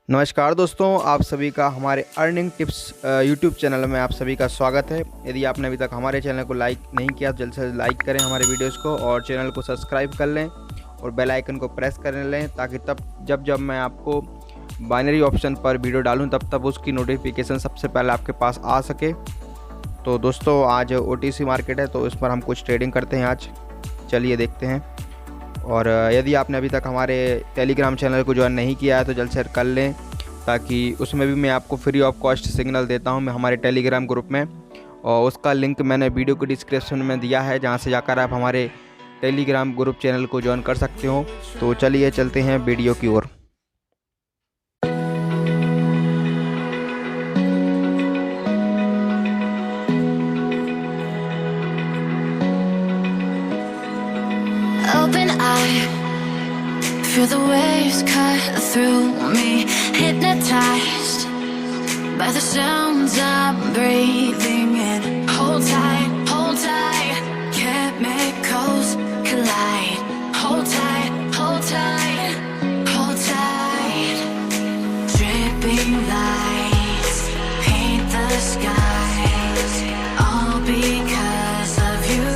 नमस्कार दोस्तों, आप सभी का हमारे अर्निंग टिप्स यूट्यूब चैनल में आप सभी का स्वागत है। यदि आपने अभी तक हमारे चैनल को लाइक नहीं किया तो जल्द से जल्द लाइक करें हमारे वीडियोस को और चैनल को सब्सक्राइब कर लें और बेल आइकन को प्रेस कर लें ताकि जब मैं आपको बाइनरी ऑप्शन पर वीडियो डालूं तब उसकी नोटिफिकेशन सबसे पहले आपके पास आ सके। तो दोस्तों, आज OTC मार्केट है तो इस पर हम कुछ ट्रेडिंग करते हैं आज। चलिए देखते हैं। और यदि आपने अभी तक हमारे टेलीग्राम चैनल को ज्वाइन नहीं किया है तो जल्द से जल्द कर लें, ताकि उसमें भी मैं आपको फ्री ऑफ कॉस्ट सिग्नल देता हूं मैं हमारे टेलीग्राम ग्रुप में, और उसका लिंक मैंने वीडियो के डिस्क्रिप्शन में दिया है, जहां से जाकर आप हमारे टेलीग्राम ग्रुप चैनल को ज्वाइन कर सकते हो। तो चलिए चलते हैं वीडियो की ओर। Open eye, feel the waves cut through me, hypnotized by the sounds I'm breathing in. Hold tight, chemicals collide. Hold tight, hold tight. Dripping lights paint the skies, all because of you.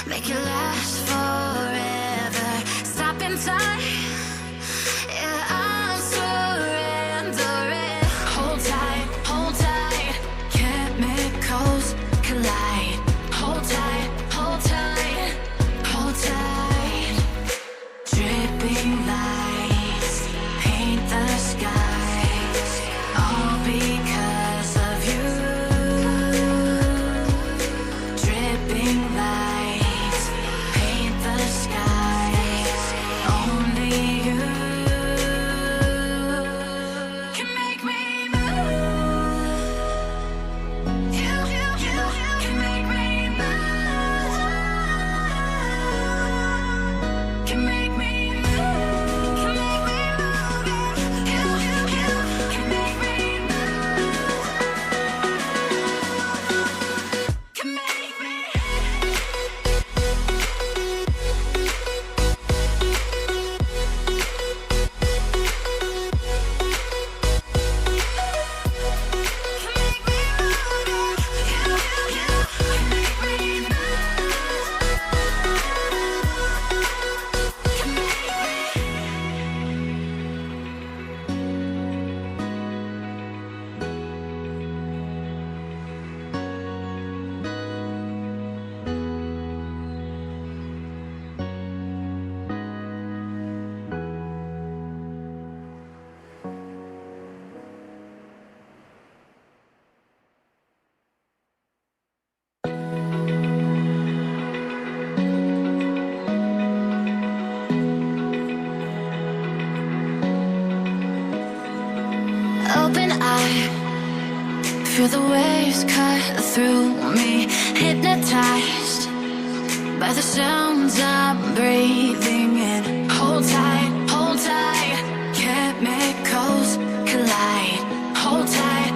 Make it last forever. Stop in time. Yeah, I'm surrendering. Hold tight. Chemicals collide. Hold tight. Dripping lights paint the skies, all because of you. Dripping lights paint the skies, only you can make me move. You can make me move. Can make me move. Can make me move. You can make me move. Can make me. Open eye, feel the waves cut through me, hypnotized by the sounds I'm breathing in. Hold tight, chemicals collide. Hold tight,